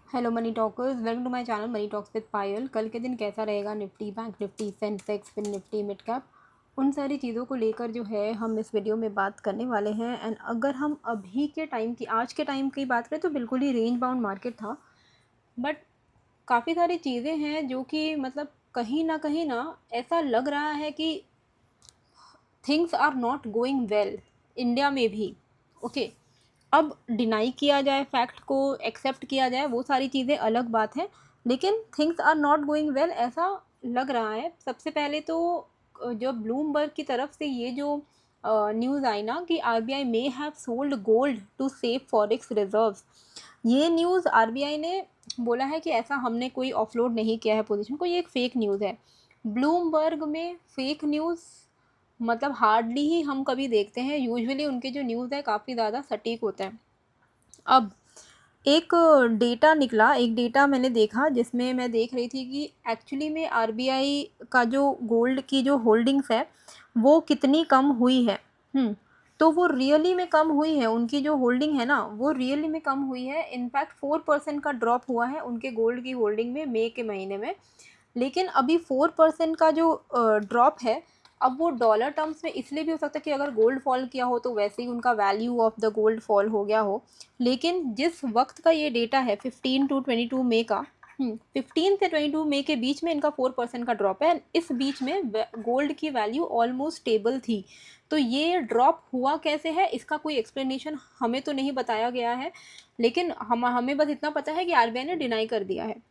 Hello money talkers, welcome to my channel money talks with Payal. कल के दिन कैसा रहेगा Nifty, bank Nifty, Sensex, fin Nifty, mid cap, उन सारी चीज़ों को लेकर जो है हम इस वीडियो में बात करने वाले हैं। एंड अगर हम अभी के टाइम की, आज के टाइम की बात करें तो बिल्कुल ही रेंज बाउंड मार्केट था। बट काफ़ी सारी चीज़ें हैं जो कि मतलब कहीं ना ऐसा लग रहा है कि things are not going well India में भी। ओके, अब डिनाई किया जाए, फैक्ट को एक्सेप्ट किया जाए, वो सारी चीज़ें अलग बात है, लेकिन things are not going well ऐसा लग रहा है। सबसे पहले तो जो ब्लूमबर्ग की तरफ से ये जो न्यूज़ आई ना कि RBI may have sold gold to save forex reserves, ये न्यूज़ आरबीआई ने बोला है कि ऐसा हमने कोई ऑफलोड नहीं किया है पोजीशन को, ये एक फेक न्यूज़ है। ब्लूमबर्ग में फेक न्यूज़ मतलब हार्डली ही हम कभी देखते हैं। यूजुअली उनके जो न्यूज़ है काफ़ी ज़्यादा सटीक होता है। अब एक डेटा निकला, एक डेटा मैंने देखा जिसमें मैं देख रही थी कि एक्चुअली में आरबीआई का जो गोल्ड की जो होल्डिंग्स है वो कितनी कम हुई है। तो वो रियली में कम हुई है, उनकी जो होल्डिंग है ना वो रियली में कम हुई है। इनफैक्ट 4% का ड्रॉप हुआ है उनके गोल्ड की होल्डिंग में मई के महीने में। लेकिन अभी 4% का जो ड्रॉप है, अब वो डॉलर टर्म्स में इसलिए भी हो सकता है कि अगर गोल्ड फॉल किया हो तो वैसे ही उनका value of the gold fall हो गया हो। लेकिन जिस वक्त का ये डेटा है 15 टू 22 मई का, 15 से 22 मई के बीच में इनका 4% का ड्रॉप है। इस बीच में गोल्ड की वैल्यू ऑलमोस्ट स्टेबल थी। तो ये ड्रॉप हुआ कैसे है इसका कोई एक्सप्लेनेशन हमें तो नहीं बताया गया है, लेकिन हमें बस इतना पता है कि आरबीआई ने डिनाई कर दिया है।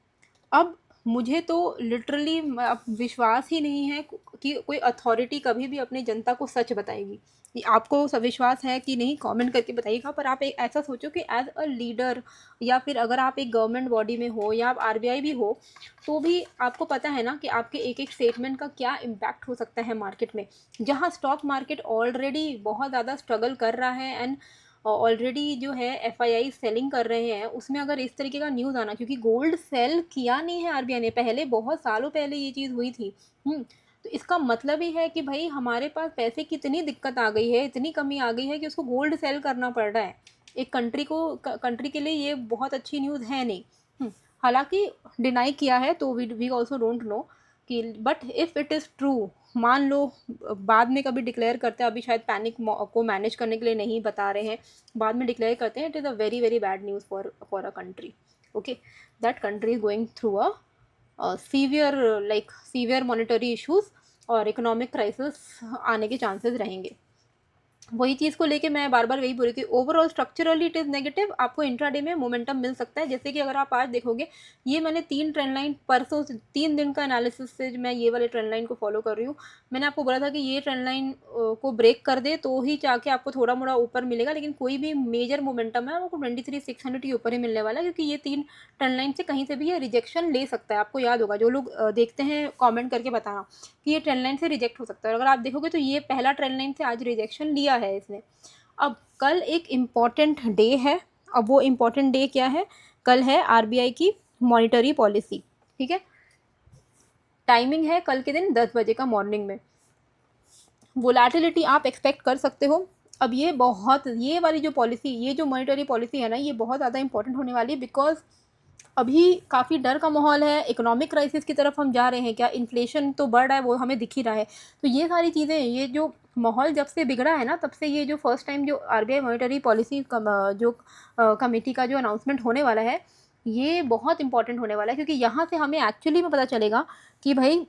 अब मुझे तो लिटरली अब विश्वास ही नहीं है कि कोई अथॉरिटी कभी भी अपनी जनता को सच बताएगी। ये आपको सब विश्वास है कि नहीं, कमेंट करके बताइएगा। पर आप एक ऐसा सोचो कि एज अ लीडर, या फिर अगर आप एक गवर्नमेंट बॉडी में हो या आप आरबीआई भी हो, तो भी आपको पता है ना कि आपके एक एक स्टेटमेंट का क्या इम्पैक्ट हो सकता है मार्केट में। जहाँ स्टॉक मार्केट ऑलरेडी बहुत ज़्यादा स्ट्रगल कर रहा है एंड ऑलरेडी जो है एफआईआई सेलिंग कर रहे हैं, उसमें अगर इस तरीके का न्यूज़ आना, क्योंकि गोल्ड सेल किया नहीं है आरबीआई ने, पहले बहुत सालों पहले ये चीज़ हुई थी। तो इसका मतलब ही है कि भाई हमारे पास पैसे की इतनी दिक्कत आ गई है, इतनी कमी आ गई है कि उसको गोल्ड सेल करना पड़ रहा है। एक कंट्री के लिए ये बहुत अच्छी न्यूज़ है नहीं। हालांकि डिनाई किया है तो वी ऑल्सो डोंट नो कि, but if it is true, मान लो बाद में कभी डिक्लेयर करते हैं, अभी शायद पैनिक को मैनेज करने के लिए नहीं बता रहे हैं, बाद में डिक्लेयर करते हैं, it is a very very bad news for a country. Okay, that country is going through a severe monetary issues और इकोनॉमिक क्राइसिस आने के चांसेस रहेंगे। वही चीज़ को लेके मैं बार बार वही बोल रही थी, overall structurally it is negative. आपको इंट्राडे में मोमेंटम मिल सकता है, जैसे कि अगर आप आज देखोगे, ये मैंने 3 ट्रेंड लाइन परसों से 3 दिन का एनालिसिस से मैं ये वाले ट्रेंड लाइन को फॉलो कर रही हूँ। मैंने आपको बोला था कि ये ट्रेंड लाइन को ब्रेक कर दे तो ही जाके आपको थोड़ा मोड़ा ऊपर मिलेगा, लेकिन कोई भी मेजर मोमेंटम है आपको 23,600 के ऊपर ही मिलने वाला है, क्योंकि ये 3 ट्रेंड लाइन से कहीं से भी ये रिजेक्शन ले सकता है। आपको याद होगा, जो लोग देखते हैं कॉमेंट करके बताना कि ये ट्रेंड लाइन से रिजेक्ट हो सकता है। अगर आप देखोगे तो ये पहला ट्रेंड लाइन से आज रिजेक्शन लिया है इसने। अब कल एक इम्पॉर्टेंट डे है। अब वो इम्पॉर्टेंट डे क्या है? कल है आरबीआई की मॉनिटरी पॉलिसी। ठीक है, टाइमिंग है कल के दिन 10 बजे का मॉर्निंग में। वोलेटिलिटी आप एक्सपेक्ट कर सकते हो। अब ये वाली जो पॉलिसी, ये जो मॉनिटरी पॉलिसी है ना, ये बहुत ज़्यादा इंपॉर्टेंट होने वाली है, बिकॉज अभी काफ़ी डर का माहौल है, इकोनॉमिक क्राइसिस की तरफ हम जा रहे हैं। क्या इन्फ्लेशन तो बढ़ रहा है, वो हमें दिख ही रहा है। तो ये सारी चीज़ें, ये जो माहौल जब से बिगड़ा है ना, तब से ये जो फर्स्ट टाइम जो आरबीआई मॉनिटरी पॉलिसी जो कमेटी का जो अनाउंसमेंट होने वाला है, ये बहुत इंपॉर्टेंट होने वाला है, क्योंकि यहाँ से हमें एक्चुअली में पता चलेगा कि भाई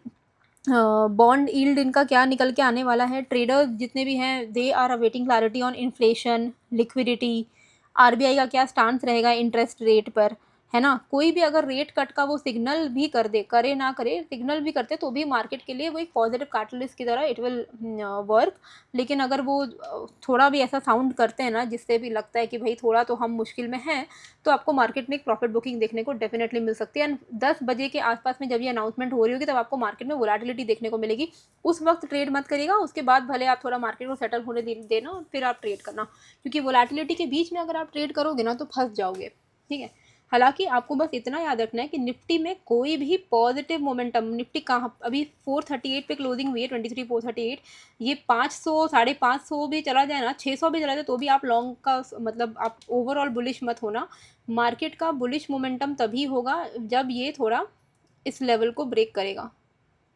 बॉन्ड यील्ड इनका क्या निकल के आने वाला है। ट्रेडर्स जितने भी हैं, they are awaiting clarity on inflation, liquidity, RBI का क्या स्टांस रहेगा इंटरेस्ट रेट पर, है ना। कोई भी अगर रेट कट का वो सिग्नल भी कर दे, करे ना करे, सिग्नल भी करते तो भी मार्केट के लिए वो एक पॉजिटिव कैटलिस्ट की तरह इट विल वर्क। लेकिन अगर वो थोड़ा भी ऐसा साउंड करते हैं ना जिससे भी लगता है कि भाई थोड़ा तो हम मुश्किल में हैं, तो आपको मार्केट में एक प्रॉफिट बुकिंग देखने को डेफिनेटली मिल सकती है। एंड 10 बजे के आसपास में जब ये अनाउंसमेंट हो रही होगी, तब आपको मार्केट में वोलेटिलिटी देखने को मिलेगी। उस वक्त ट्रेड मत करिएगा, उसके बाद भले आप थोड़ा मार्केट को सेटल होने देना, फिर आप ट्रेड करना, क्योंकि वोलेटिलिटी के बीच में अगर आप ट्रेड करोगे ना तो फंस जाओगे। ठीक है, हालांकि आपको बस इतना याद रखना है कि निफ्टी में कोई भी पॉजिटिव मोमेंटम, निफ्टी कहाँ अभी 438 पे क्लोजिंग हुई है, 23,438, ये 500 550 भी चला जाए ना, 600 भी चला जाए तो भी आप लॉन्ग का मतलब आप ओवरऑल बुलिश मत होना। मार्केट का बुलिश मोमेंटम तभी होगा जब ये थोड़ा इस लेवल को ब्रेक करेगा,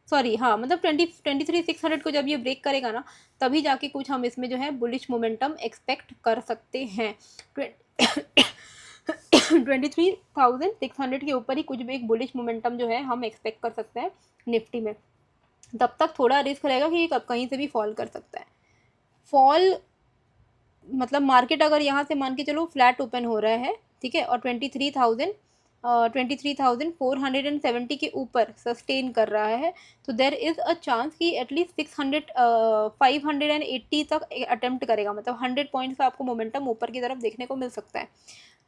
सॉरी हाँ मतलब 23,600 को जब ये ब्रेक करेगा ना, तभी जाके कुछ हम इसमें जो है बुलिश मोमेंटम एक्सपेक्ट कर सकते हैं। 23,600 के ऊपर ही कुछ भी एक बुलिश मोमेंटम जो है हम एक्सपेक्ट कर सकते हैं निफ्टी में। तब तक थोड़ा रिस्क रहेगा कि कब कहीं से भी फॉल कर सकता है। फॉल मतलब मार्केट अगर यहाँ से मान के चलो फ्लैट ओपन हो रहा है, ठीक है, और 23,470 के ऊपर सस्टेन कर रहा है, तो देर इज़ अ चांस कि एटलीस्ट 580 तक अटेम्प्ट करेगा, मतलब 100 पॉइंट्स का आपको मोमेंटम ऊपर की तरफ देखने को मिल सकता है।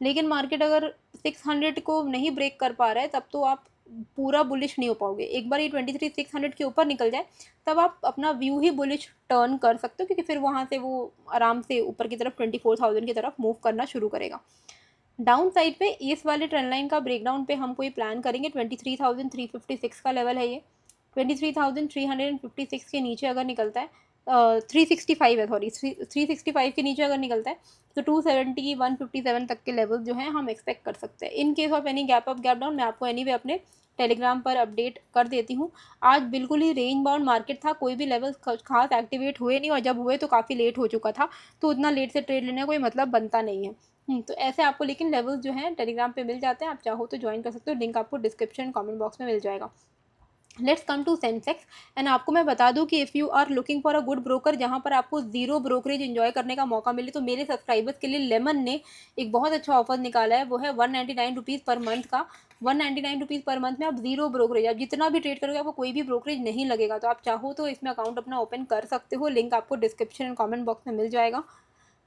लेकिन मार्केट अगर 600 को नहीं ब्रेक कर पा रहा है, तब तो आप पूरा बुलिश नहीं हो पाओगे। एक बार ये 23,600 के ऊपर निकल जाए, तब आप अपना व्यू ही बुलिश टर्न कर सकते हो, क्योंकि फिर वहाँ से वो आराम से ऊपर की तरफ 24,000 की तरफ मूव करना शुरू करेगा। डाउन साइड पे इस वाले ट्रेंड लाइन का ब्रेकडाउन पे हम कोई प्लान करेंगे। 23,356 का लेवल है ये। 23,356 के नीचे अगर निकलता है, 365 है, सॉरी 365 के नीचे अगर निकलता है, तो 270 157 तक के लेवल जो हैं हम एक्सपेक्ट कर सकते हैं। In case of any gap up gap down मैं आपको एनीवे अपने टेलीग्राम पर अपडेट कर देती हूँ। आज बिल्कुल ही रेंज बाउंड मार्केट था, कोई भी लेवल खास एक्टिवेट हुए नहीं, और जब हुए तो काफ़ी लेट हो चुका था, तो उतना लेट से ट्रेड लेने का कोई मतलब बनता नहीं है। तो ऐसे आपको लेकिन लेवल्स जो हैं टेलीग्राम पे मिल जाते हैं, आप चाहो तो ज्वाइन कर सकते हो, लिंक आपको डिस्क्रिप्शन कमेंट बॉक्स में मिल जाएगा। Let's come to Sensex. And आपको मैं बता दूं कि if you are looking for a good broker जहां पर आपको जीरो ब्रोकरेज एंजॉय करने का मौका मिले, तो मेरे सब्सक्राइबर्स के लिए लेमन ने एक बहुत अच्छा ऑफर निकाला है। वो है 199 रुपीज़ पर मंथ का। 199 रुपीज़ पर मंथ में आप जीरो ब्रोकरेज, आप जितना भी ट्रेड करोगे आपको कोई भी ब्रोकरेज नहीं लगेगा। तो आप चाहो तो इसमें अकाउंट अपना ओपन कर सकते हो, लिंक आपको डिस्क्रिप्शन एंड कॉमेंट बॉक्स में मिल जाएगा।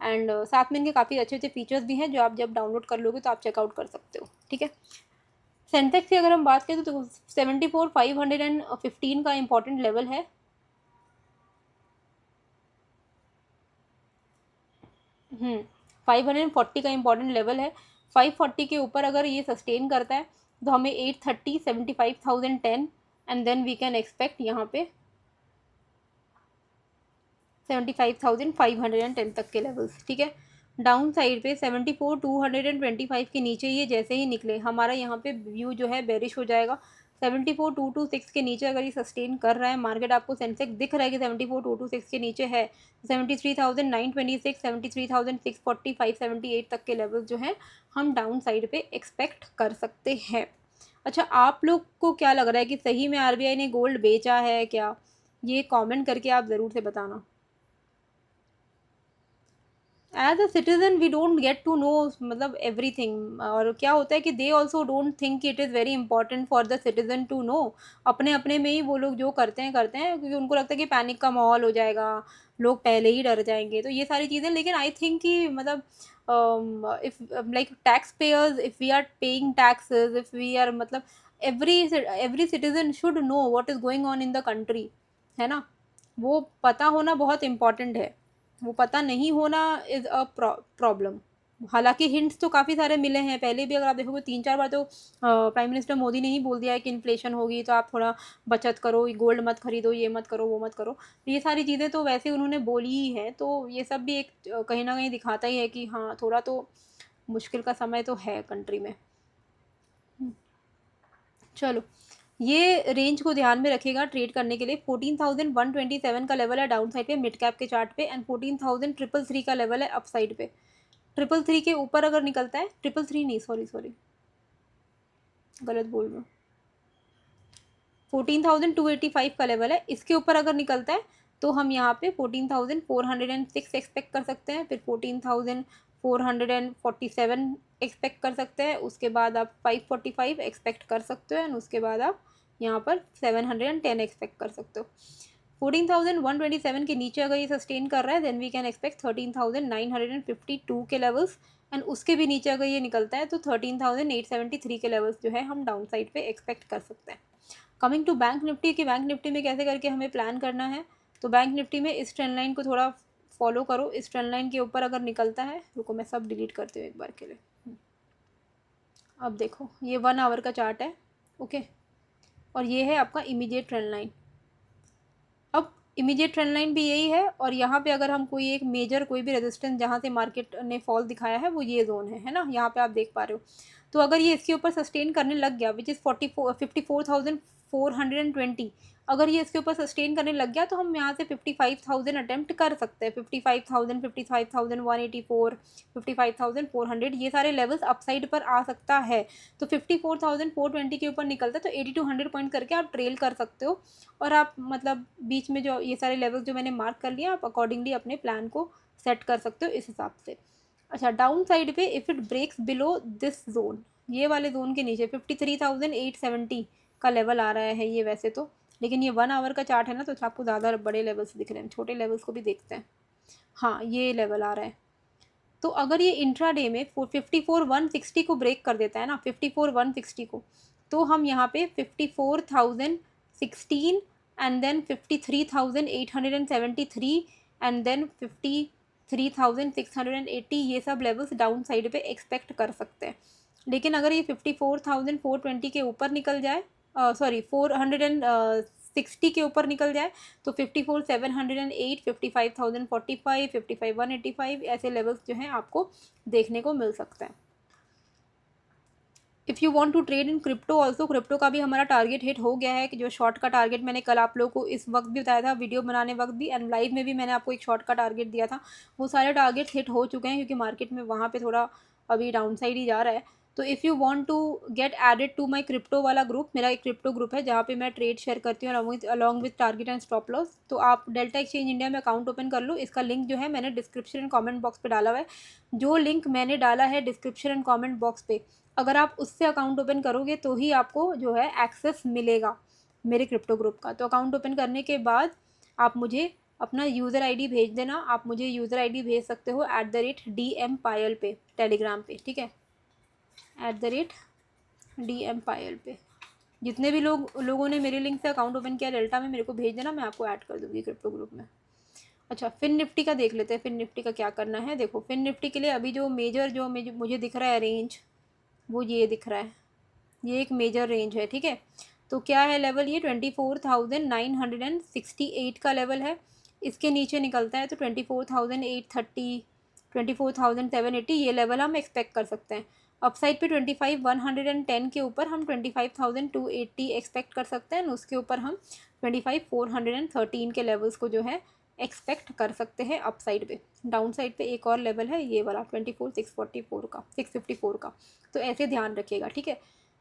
एंड साथ में इनके काफ़ी अच्छे अच्छे फीचर्स भी हैं जो आप जब डाउनलोड कर लोगे तो आप चेकआउट कर सकते हो, ठीक है। सेंसेक्स की अगर हम बात करें तो 74,515 का इंपॉर्टेंट लेवल है। 540 का इंपॉर्टेंट लेवल है। 540 के ऊपर अगर ये सस्टेन करता है तो हमें 830 75,010 and then we can expect यहाँ पे 75,510 तक के लेवल्स, ठीक है। डाउन साइड पे 74,225 के नीचे ये जैसे ही निकले, हमारा यहाँ पे व्यू जो है बेरिश हो जाएगा। 74,226 के नीचे अगर ये सस्टेन कर रहा है मार्केट, आपको सेंसेक्स दिख रहा है कि 74,226 के नीचे है, 73,926 73,640 578 तक के लेवल जो हैं हम डाउन साइड पे एक्सपेक्ट कर सकते हैं। अच्छा, आप लोग को क्या लग रहा है कि सही में आरबीआई ने गोल्ड बेचा है क्या? ये कमेंट करके आप ज़रूर से बताना। As a citizen we don't get to know मतलब एवरीथिंग, और क्या होता है कि they also don't think it is very important for the citizen to know. अपने अपने में ही वो लोग जो करते हैं क्योंकि उनको लगता है कि पैनिक का माहौल हो जाएगा, लोग पहले ही डर जाएंगे, तो ये सारी चीज़ें। लेकिन आई थिंक कि मतलब if like tax payers, if we are paying taxes, if we are मतलब every citizen should know what is going on in the country, है ना। वो पता होना बहुत इम्पॉर्टेंट है, वो पता नहीं होना इज़ अ प्रॉब्लम। हालांकि हिंट्स तो काफ़ी सारे मिले हैं पहले भी, अगर आप देखोगे 3-4 बार तो प्राइम मिनिस्टर मोदी ने ही बोल दिया है कि इन्फ्लेशन होगी तो आप थोड़ा बचत करो, गोल्ड मत खरीदो, ये मत करो, वो मत करो। तो ये सारी चीज़ें तो वैसे उन्होंने बोली ही हैं, तो ये सब भी एक कहीं ना कहीं दिखाता ही है कि हाँ थोड़ा तो मुश्किल का समय तो है कंट्री में। चलो, ये रेंज को ध्यान में रखेगा ट्रेड करने के लिए। 14,127 का लेवल है डाउन साइड पे मिड कैप के चार्ट पे, एंड 14,333 का लेवल है अप साइड पे। 333 के ऊपर अगर निकलता है, 333 नहीं, सॉरी सॉरी गलत बोल रहा हूँ, 14,285 का लेवल है, इसके ऊपर अगर निकलता है तो हम यहाँ पे 14,406 एक्सपेक्ट कर सकते हैं, फिर 14,447 एक्सपेक्ट कर सकते हैं, उसके बाद आप 545 एक्सपेक्ट कर सकते हो, एंड उसके बाद आप यहाँ पर 710 एक्सपेक्ट कर सकते हो। 14,127 के नीचे अगर ये सस्टेन कर रहा है देन वी कैन एक्सपेक्ट 13,952 के लेवल्स, एंड उसके भी नीचे अगर ये निकलता है तो 13,873 के लेवल्स जो है हम डाउन साइड पे एक्सपेक्ट कर सकते हैं। कमिंग टू बैंक निफ्टी, कि बैंक निफ्टी में कैसे करके हमें प्लान करना है, तो बैंक निफ्टी में इस ट्रेंड लाइन को थोड़ा फॉलो करो। इस ट्रेंड लाइन के ऊपर अगर निकलता है, रुको मैं सब डिलीट करती हूँ एक बार के लिए। अब देखो ये 1 आवर का चार्ट है, ओके, और ये है आपका इमीडिएट ट्रेंड लाइन। अब इमीडिएट ट्रेंड लाइन भी यही है, और यहाँ पे अगर हम कोई एक मेजर कोई भी रेजिस्टेंस जहाँ से मार्केट ने फॉल दिखाया है वो ये जोन है ना, यहाँ पे आप देख पा रहे हो। तो अगर ये इसके ऊपर सस्टेन करने लग गया विच इज़ 54,420, अगर ये इसके ऊपर सस्टेन करने लग गया तो हम यहाँ से 55,000 अटेम्प्ट कर सकते हैं। 55,000, 55,184, 55,400, ये सारे लेवल्स अपसाइड पर आ सकता है। तो 54,420 के ऊपर निकलता है तो 80 to 100 पॉइंट करके आप ट्रेल कर सकते हो, और आप मतलब बीच में जो ये सारे लेवल्स जो मैंने मार्क कर लिया, आप अकॉर्डिंगली अपने प्लान को सेट कर सकते हो इस हिसाब से। अच्छा, डाउन साइड पे if it breaks below this zone, ये वाले जोन के नीचे 53,870 का लेवल आ रहा है ये वैसे तो, लेकिन ये 1 आवर का चार्ट है ना, तो आपको ज़्यादा बड़े लेवल्स दिख रहे हैं, छोटे लेवल्स को भी देखते हैं। हाँ, ये लेवल आ रहा है। तो अगर ये इंट्राडे में 54,160 को ब्रेक कर देता है ना, 54,160 को, तो हम यहाँ पे 54,016 एंड देन 53,873 एंड देन 53,680, ये सब लेवल्स डाउन साइड पे एक्सपेक्ट कर सकते हैं। लेकिन अगर ये 54,420 के ऊपर निकल जाए, सॉरी 460 के ऊपर निकल जाए, तो 54,708, 55,045, 55,185 ऐसे लेवल्स जो हैं आपको देखने को मिल सकते हैं। If you want to trade in crypto also, crypto का भी हमारा टारगेट हिट हो गया है, कि जो शॉर्ट का टारगेट मैंने कल आप लोगों को इस वक्त भी बताया था, वीडियो बनाने वक्त भी, एंड लाइव में भी मैंने आपको एक शॉर्ट का टारगेट दिया था, वो सारे टारगेट हिट हो चुके हैं, क्योंकि मार्केट में वहाँ पे थोड़ा अभी डाउन साइड ही जा रहा है। तो if you want to get added to my crypto वाला ग्रुप, मेरा एक क्रिप्टो ग्रुप है जहाँ पे मैं ट्रेड शेयर करती हूँ along with target and stop loss, तो आप डेल्टा एक्सचेंज इंडिया में अकाउंट ओपन कर लो। इसका लिंक जो है मैंने डिस्क्रिप्शन एंड कमेंट बॉक्स पे डाला हुआ है। जो लिंक मैंने डाला है डिस्क्रिप्शन एंड कमेंट बॉक्स पे, अगर आप उससे अकाउंट ओपन करोगे तो ही आपको जो है एक्सेस मिलेगा मेरे क्रिप्टो ग्रुप का। तो अकाउंट ओपन करने के बाद आप मुझे अपना यूज़र आईडी भेज देना। आप मुझे यूज़र आईडी भेज सकते हो @DM पायल पे, टेलीग्राम पे, ठीक है, @DM पायल पे। जितने भी लोगों ने मेरे लिंक से अकाउंट ओपन किया डेल्टा में, मेरे को भेज देना, मैं आपको ऐड कर दूँगी क्रिप्टो ग्रुप में। अच्छा, फिन निफ्टी का देख लेते हैं। फिन निफ्टी का क्या करना है, देखो फिन निफ्टी के लिए अभी जो मेजर जो मुझे दिख रहा है रेंज, वो ये दिख रहा है, ये एक मेजर रेंज है, ठीक है। तो क्या है लेवल, ये 24,968 का लेवल है। इसके नीचे निकलता है तो 24,830, 24,780, ये लेवल हम एक्सपेक्ट कर सकते हैं। अपसाइड पे 25,110 के ऊपर हम 25,280 एक्सपेक्ट कर सकते हैं, उसके ऊपर हम 25,413 के लेवल्स को जो है एक्सपेक्ट कर सकते हैं अपसाइड पे। डाउन साइड पे एक और लेवल है ये वाला 24,644 का, 654 का। तो ऐसे ध्यान रखिएगा, ठीक है।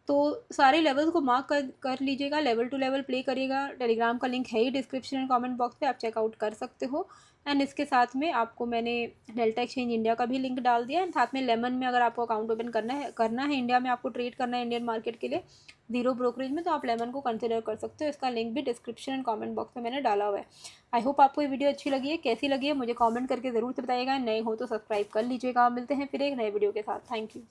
तो सारे लेवल्स को मार्क कर लीजिएगा, लेवल टू लेवल प्ले करिएगा। टेलीग्राम का लिंक है ही डिस्क्रिप्शन एंड कमेंट बॉक्स पे, आप चेकआउट कर सकते हो। एंड इसके साथ में आपको मैंने डेल्टा एक्सचेंज इंडिया का भी लिंक डाल दिया, एंड साथ में लेमन में अगर आपको अकाउंट ओपन करना है इंडिया में, आपको ट्रेड करना है इंडियन मार्केट के लिए ज़ीरो ब्रोकरेज में, तो आप लेमन को कंसिडर कर सकते हो। इसका लिंक भी डिस्क्रिप्शन एंड कमेंट बॉक्स में मैंने डाला हुआ है। आई होप आपको ये वीडियो अच्छी लगी है। कैसी लगी है मुझे कमेंट करके ज़रूर से बताइएगा। नए हो तो सब्सक्राइब कर लीजिएगा। मिलते हैं फिर एक नए वीडियो के साथ। Thank you.